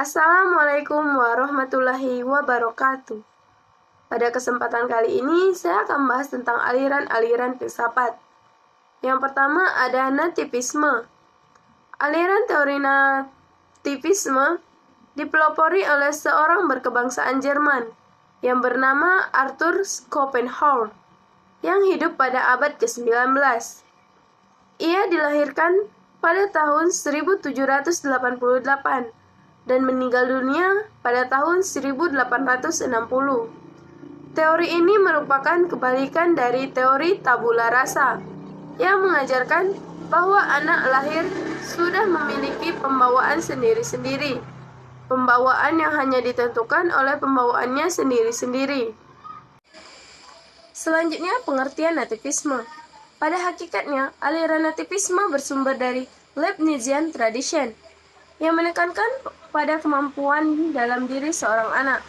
Assalamualaikum warahmatullahi wabarakatuh. Pada kesempatan kali ini, saya akan membahas tentang aliran-aliran filsafat. Yang pertama ada nativisme. Aliran teori nativisme dipelopori oleh seorang berkebangsaan Jerman yang bernama Arthur Schopenhauer yang hidup pada abad ke-19. Ia dilahirkan pada tahun 1788 dan meninggal dunia pada tahun 1860. Teori ini merupakan kebalikan dari teori tabula rasa yang mengajarkan bahwa anak lahir sudah memiliki pembawaan sendiri-sendiri. Pembawaan yang hanya ditentukan oleh pembawaannya sendiri-sendiri. Selanjutnya, pengertian nativisme. Pada hakikatnya, aliran nativisme bersumber dari Leibnizian tradition yang menekankan pada kemampuan dalam diri seorang anak.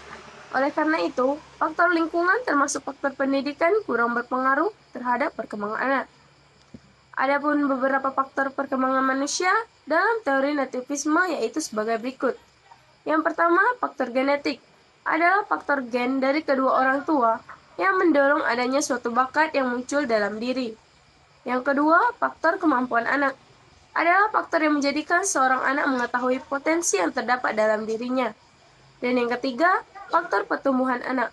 Oleh karena itu, faktor lingkungan termasuk faktor pendidikan kurang berpengaruh terhadap perkembangan anak. Adapun beberapa faktor perkembangan manusia dalam teori nativisme yaitu sebagai berikut. Yang pertama, faktor genetik adalah faktor gen dari kedua orang tua yang mendorong adanya suatu bakat yang muncul dalam diri. Yang kedua, faktor kemampuan anak adalah faktor yang menjadikan seorang anak mengetahui potensi yang terdapat dalam dirinya. Dan yang ketiga, faktor pertumbuhan anak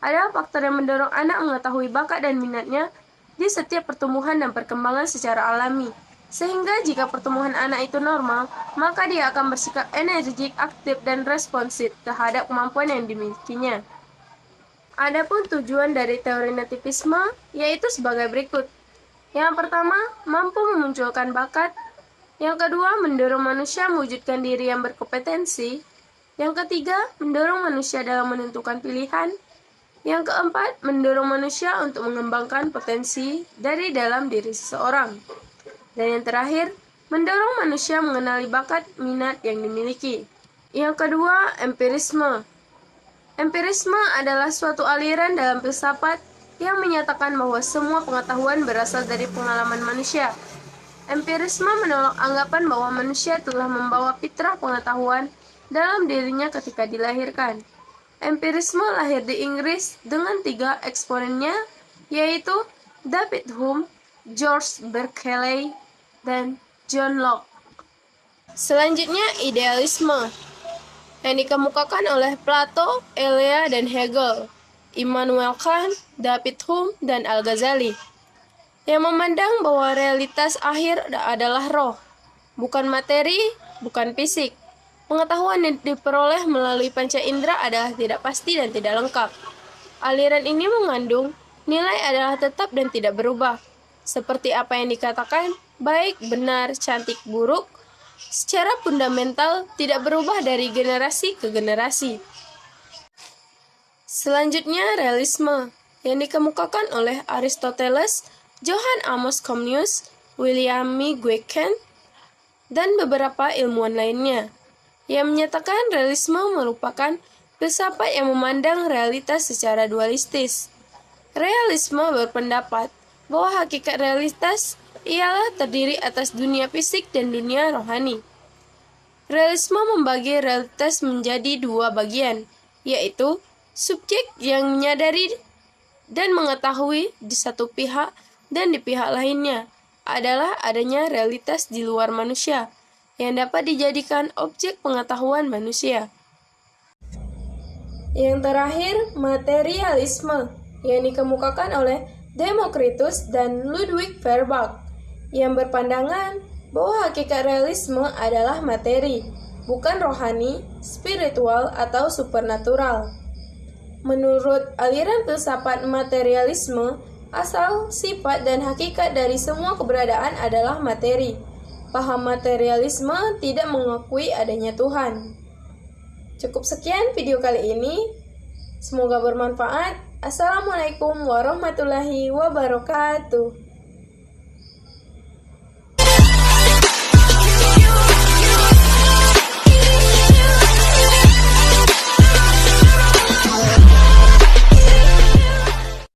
adalah faktor yang mendorong anak mengetahui bakat dan minatnya di setiap pertumbuhan dan perkembangan secara alami. Sehingga jika pertumbuhan anak itu normal, maka dia akan bersikap energik, aktif, dan responsif terhadap kemampuan yang dimilikinya. Adapun tujuan dari teori nativisme yaitu sebagai berikut. Yang pertama, mampu memunculkan bakat. Yang kedua, mendorong manusia mewujudkan diri yang berkompetensi. Yang ketiga, mendorong manusia dalam menentukan pilihan. Yang keempat, mendorong manusia untuk mengembangkan potensi dari dalam diri seseorang. Dan yang terakhir, mendorong manusia mengenali bakat minat yang dimiliki. Yang kedua, empirisme. Empirisme adalah suatu aliran dalam filsafat yang menyatakan bahwa semua pengetahuan berasal dari pengalaman manusia. Empirisme menolak anggapan bahwa manusia telah membawa fitrah pengetahuan dalam dirinya ketika dilahirkan. Empirisme lahir di Inggris dengan 3 eksponennya, yaitu David Hume, George Berkeley, dan John Locke. Selanjutnya, idealisme yang dikemukakan oleh Plato, Elia, dan Hegel, Immanuel Kant, David Hume, dan Al-Ghazali, yang memandang bahwa realitas akhir adalah roh, bukan materi, bukan fisik. Pengetahuan yang diperoleh melalui panca indera adalah tidak pasti dan tidak lengkap. Aliran ini mengandung nilai adalah tetap dan tidak berubah. Seperti apa yang dikatakan, baik, benar, cantik, buruk, secara fundamental tidak berubah dari generasi ke generasi. Selanjutnya, realisme yang dikemukakan oleh Aristoteles, Johann Amos Comenius, William Miguiken, dan beberapa ilmuwan lainnya, yang menyatakan realisme merupakan filsafat yang memandang realitas secara dualistis. Realisme berpendapat bahwa hakikat realitas ialah terdiri atas dunia fisik dan dunia rohani. Realisme membagi realitas menjadi 2 bagian, yaitu subjek yang menyadari dan mengetahui di satu pihak dan di pihak lainnya adalah adanya realitas di luar manusia yang dapat dijadikan objek pengetahuan manusia. Yang terakhir, materialisme yang dikemukakan oleh Democritus dan Ludwig Feuerbach yang berpandangan bahwa hakikat realisme adalah materi, bukan rohani, spiritual, atau supernatural. Menurut aliran filsafat materialisme, asal, sifat, dan hakikat dari semua keberadaan adalah materi. Paham materialisme tidak mengakui adanya Tuhan. Cukup sekian video kali ini. Semoga bermanfaat. Assalamualaikum warahmatullahi wabarakatuh.